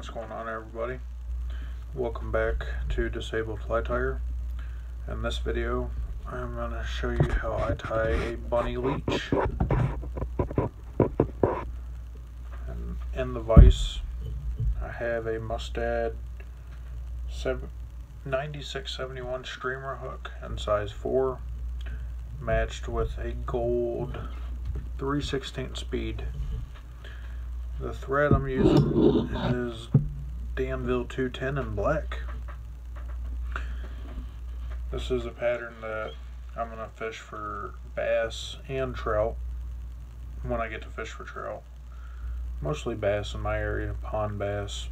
What's going on, everybody? Welcome back to Disabled Fly Tire. In this video I'm going to show you how I tie a bunny leech. And in the vise I have a Mustad 9671 streamer hook in size 4, matched with a gold 3/16 speed. The thread I'm using is Danville 210 in black. This is a pattern that I'm going to fish for bass and trout when I get to fish for trout. Mostly bass in my area, pond bass,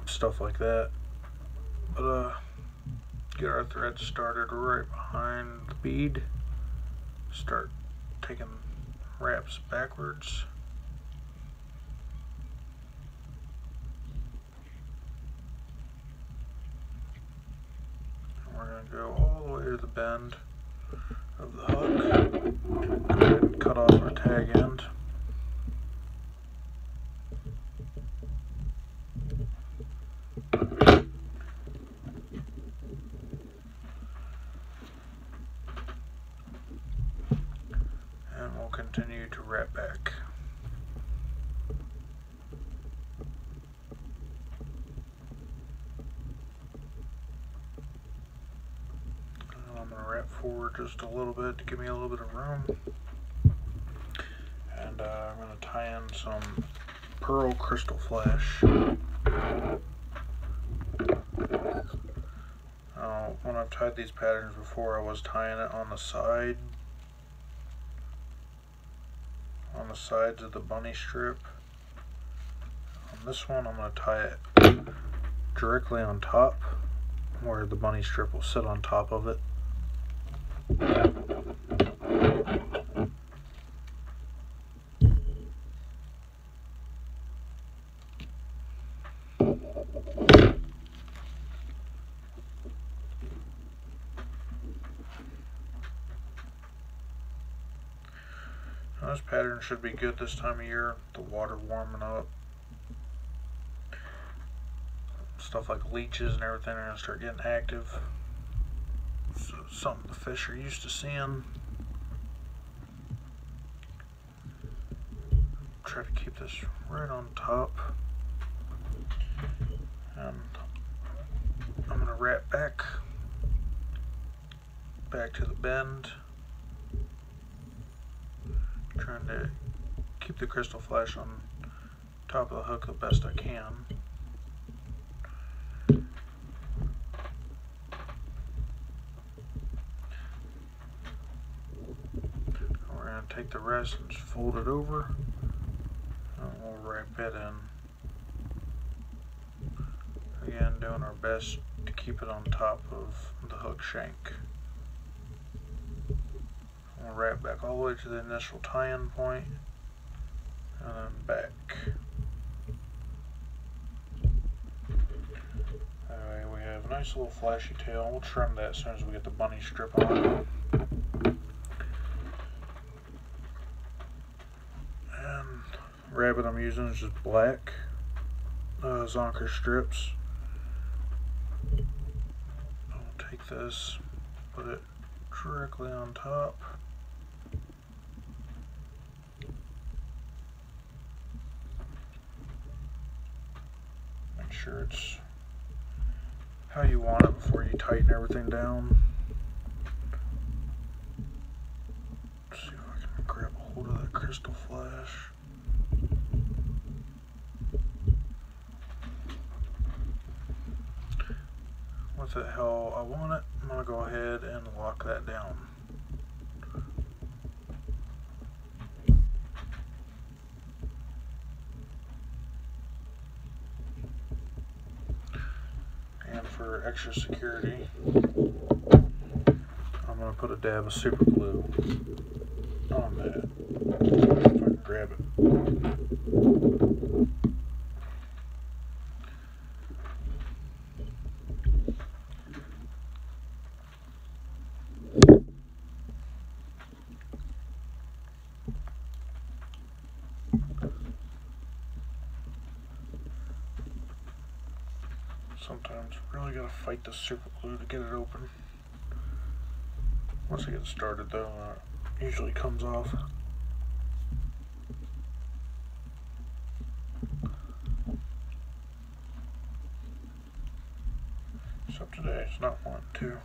stuff like that. But get our thread started right behind the bead. Start taking wraps backwards. We're going to go all the way to the bend of the hook. Go ahead and cut off our tag end. And we'll continue to wrap back. I'm going to wrap forward just a little bit to give me a little bit of room. And I'm going to tie in some pearl crystal flash. When I've tied these patterns before, I was tying it on the sides of the bunny strip. On this one, I'm going to tie it directly on top, where the bunny strip will sit on top of it. Now this pattern should be good this time of year. The water warming up. Stuff like leeches and everything are going to start getting active. So something the fish are used to seeing. Try to keep this right on top. And I'm going to wrap back to the bend. Trying to keep the crystal flash on top of the hook the best I can. We're going to take the rest and just fold it over, and we'll wrap it in. Again, doing our best to keep it on top of the hook shank. We'll wrap back all the way to the initial tie-in point, and then back. Alright, we have a nice little flashy tail. We'll trim that as soon as we get the bunny strip on. And rabbit I'm using is just black zonker strips. I'll take this, put it directly on top. Make sure it's how you want it before you tighten everything down. Let's see if I can grab a hold of that crystal flash. With it how I want it, I'm going to go ahead and lock that down. And for extra security, I'm going to put a dab of super glue on that. If I can grab it. Sometimes really gotta fight the super glue to get it open. Once I get started though, it usually comes off. Except today it's not wanting to.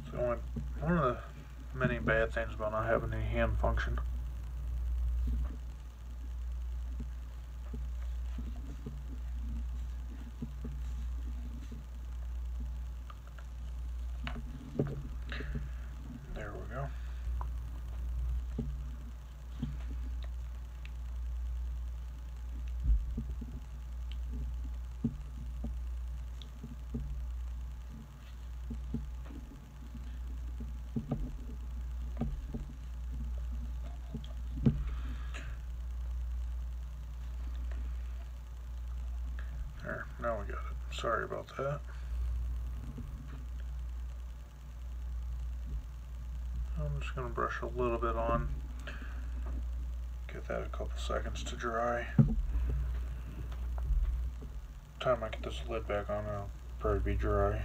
So one of the many bad things about not having any hand function. There we go. There, now we got it. Sorry about that. I'm just going to brush a little bit on. Give that a couple seconds to dry. Time I get this lid back on, it'll probably be dry.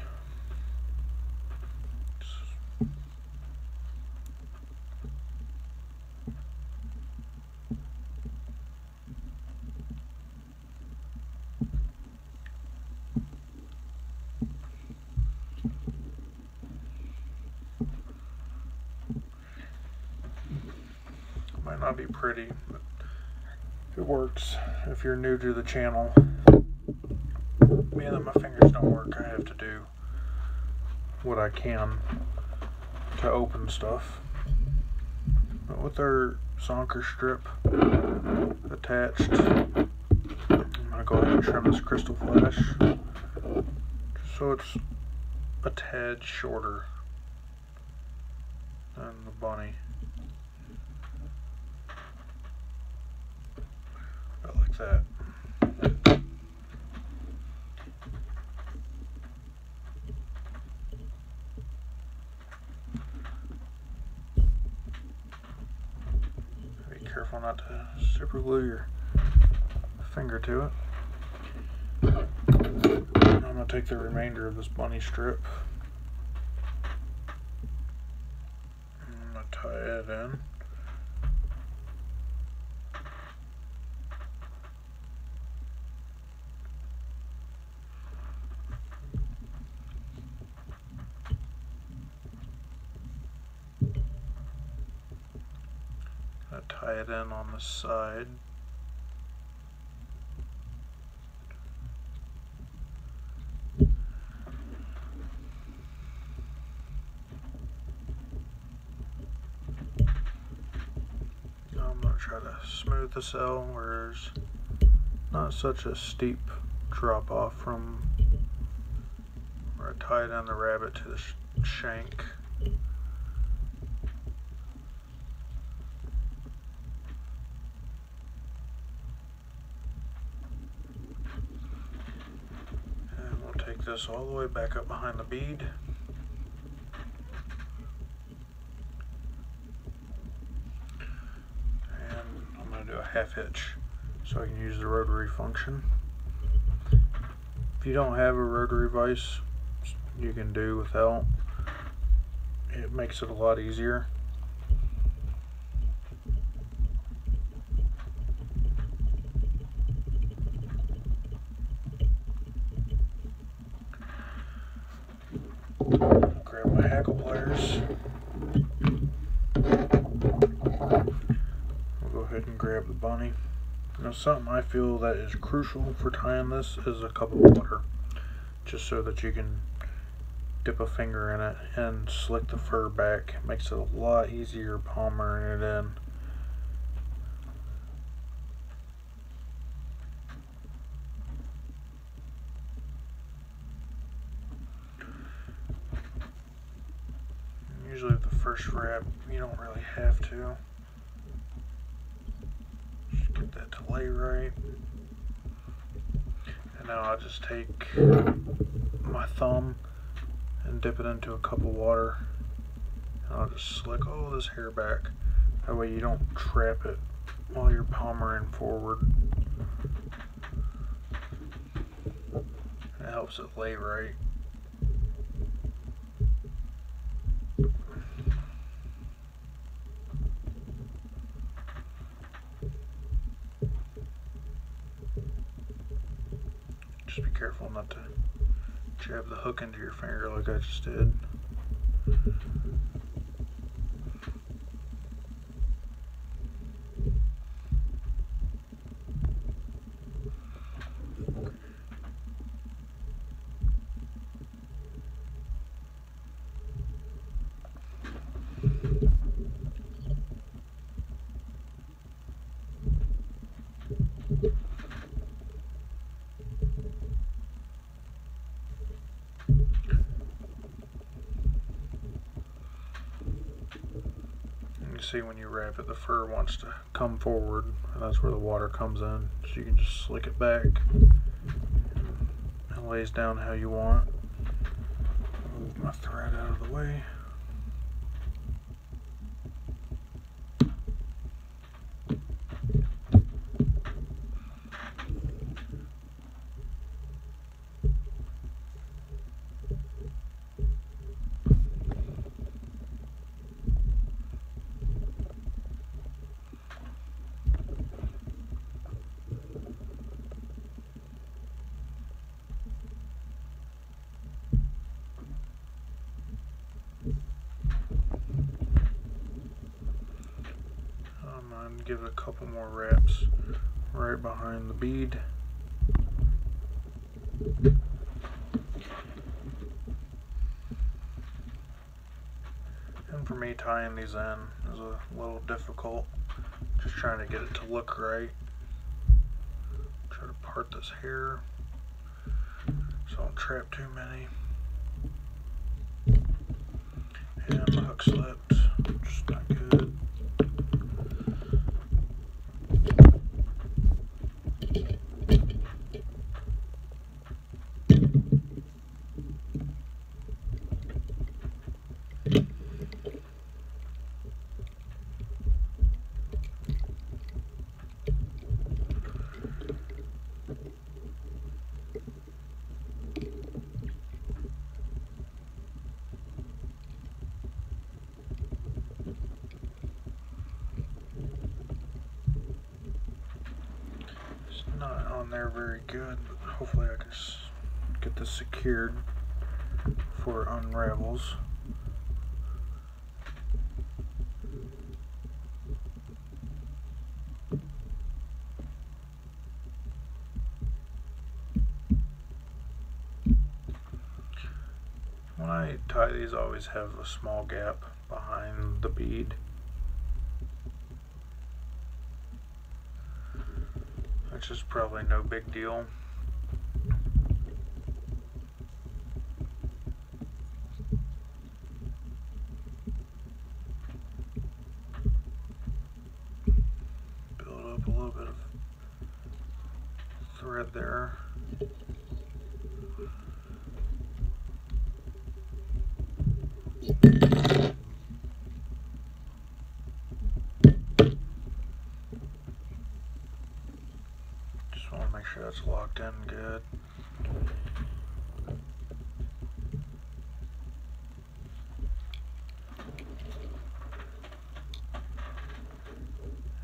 Might not be pretty, but it works. If you're new to the channel, being that my fingers don't work, I have to do what I can to open stuff. But with our zonker strip attached, I'm going to go ahead and trim this crystal flash so it's a tad shorter than the bunny. About like that. Be careful not to super glue your finger to it. I'm going to take the remainder of this bunny strip. I'm going to tie it in. Tie it in on the side. Now I'm going to try to smooth this out where there's not such a steep drop off from where I tied in the rabbit to the shank. This all the way back up behind the bead. And I'm going to do a half hitch so I can use the rotary function. If you don't have a rotary vise, you can do without. It makes it a lot easier. Grab my hackle pliers. We'll go ahead and grab the bunny. Now something I feel that is crucial for tying this is a cup of water. Just so that you can dip a finger in it and slick the fur back. It makes it a lot easier palmering it in. Usually with the first wrap, you don't really have to. Just get that to lay right. And now I'll just take my thumb and dip it into a cup of water. And I'll just slick all this hair back. That way you don't trap it while you're palmering forward. It helps it lay right. Just be careful not to jab the hook into your finger like I just did. See, when you wrap it, the fur wants to come forward, and that's where the water comes in, so you can just slick it back. It lays down how you want. Move my thread out of the way. Give it a couple more wraps right behind the bead. And for me, tying these in is a little difficult. Just trying to get it to look right. Try to part this hair so I don't trap too many. And the hook slipped, just not good. Not on there very good, but hopefully I can get this secured before it unravels. When I tie these, I always have a small gap behind the bead. Which is probably no big deal. Build up a little bit of thread there. Make sure that's locked in good.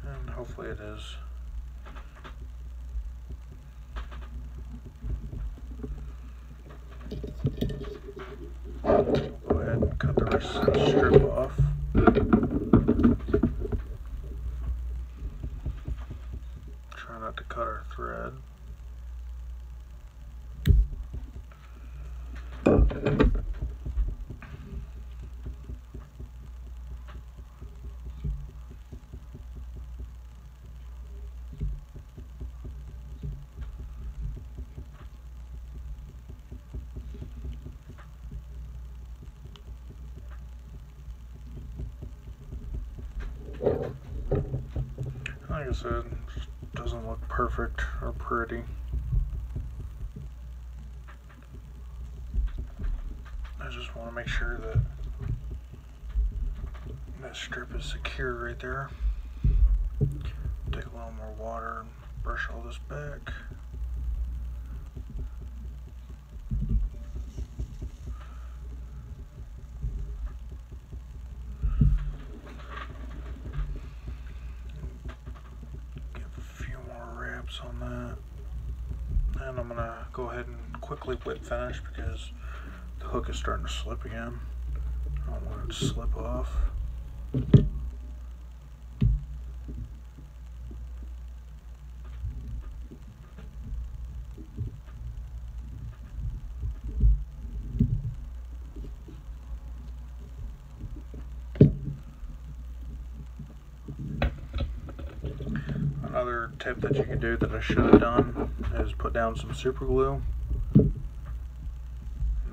And hopefully it is. Go ahead and cut the rest of the strip off. Try not to cut our thread. Like I said, it just doesn't look perfect or pretty. I just want to make sure that That strip is secure right there. Take a little more water and brush all this back. Give a few more wraps on that. And I'm gonna go ahead and quickly whip finish because the hook is starting to slip again. I don't want it to slip off. Another tip that you can do that I should have done is put down some super glue.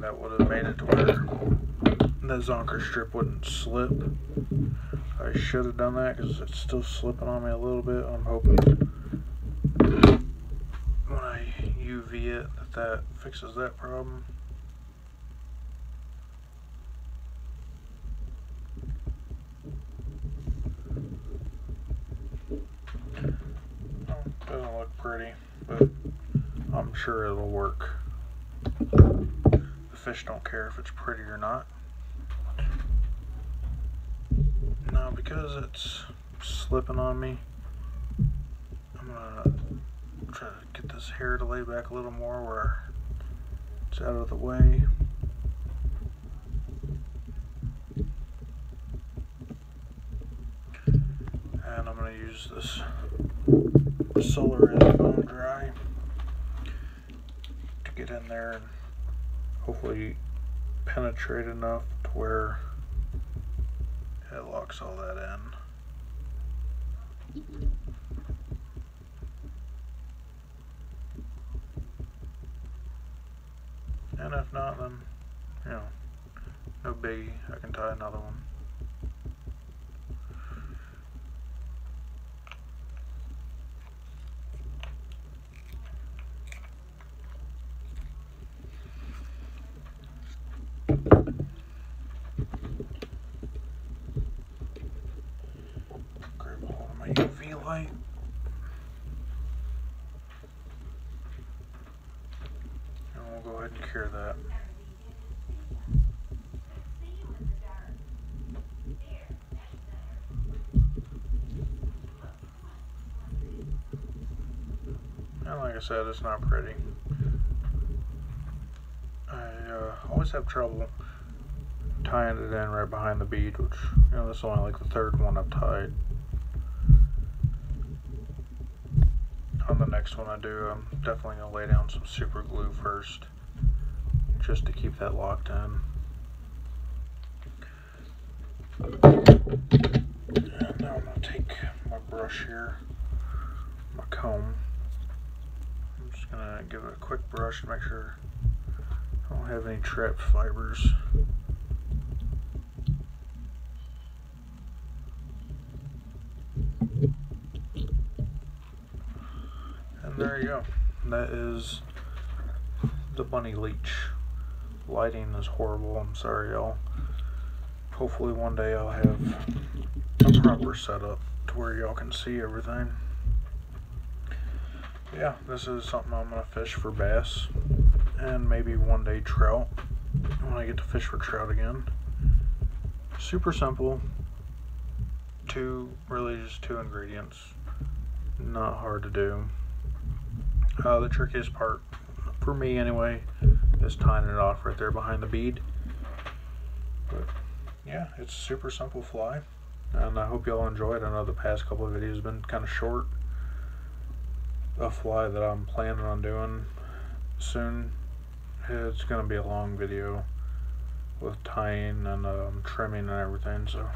That would have made it to where the zonker strip wouldn't slip. I should have done that because it's still slipping on me a little bit. I'm hoping when I UV it that fixes that problem. Doesn't look pretty, but I'm sure it'll work. The fish don't care if it's pretty or not. Now, because it's slipping on me, I'm gonna try to get this hair to lay back a little more where it's out of the way. And I'm gonna use this solar bone dry to get in there and hopefully penetrate enough to where it locks all that in. And if not, then, you know, no biggie, I can tie another one. Grab a hold of my UV light. And we'll go ahead and cure that. And like I said, it's not pretty. I always have trouble tying it in right behind the bead, which, you know, this is only like the third one I've tied. On the next one I do, I'm definitely going to lay down some super glue first, just to keep that locked in. And now I'm going to take my brush here, my comb. I'm just going to give it a quick brush to make sure I don't have any trapped fibers. And there you go. That is the bunny leech. Lighting is horrible. I'm sorry, y'all. Hopefully one day I'll have a proper setup to where y'all can see everything. Yeah, this is something I'm going to fish for bass and maybe one day trout when I get to fish for trout again. Super simple. Really just two ingredients. Not hard to do. The trickiest part, for me anyway, is tying it off right there behind the bead. But yeah, it's a super simple fly, and I hope y'all enjoyed. I know the past couple of videos have been kind of short. A fly that I'm planning on doing soon, it's going to be a long video with tying and trimming and everything, so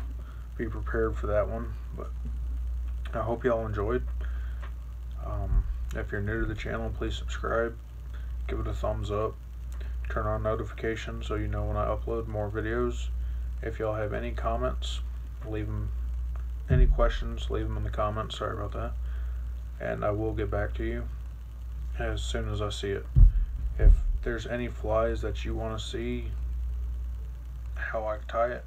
be prepared for that one. But I hope y'all enjoyed. If you're new to the channel, please subscribe, give it a thumbs up, turn on notifications so you know when I upload more videos. If y'all have any comments, leave them, any questions, leave them in the comments. Sorry about that. And I will get back to you as soon as I see it. If there's any flies that you want to see how I tie it,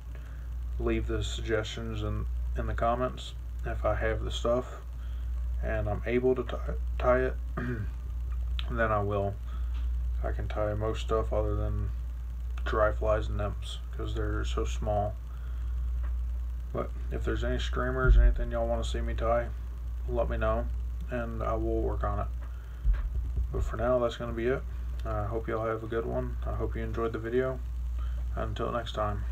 leave the suggestions in the comments if I have the stuff and I'm able to tie it. Then I will. I can tie most stuff other than dry flies and nymphs because they're so small. But if there's any streamers, anything y'all want to see me tie, let me know and I will work on it. But for now, that's going to be it. I hope y'all have a good one. I hope you enjoyed the video. Until next time.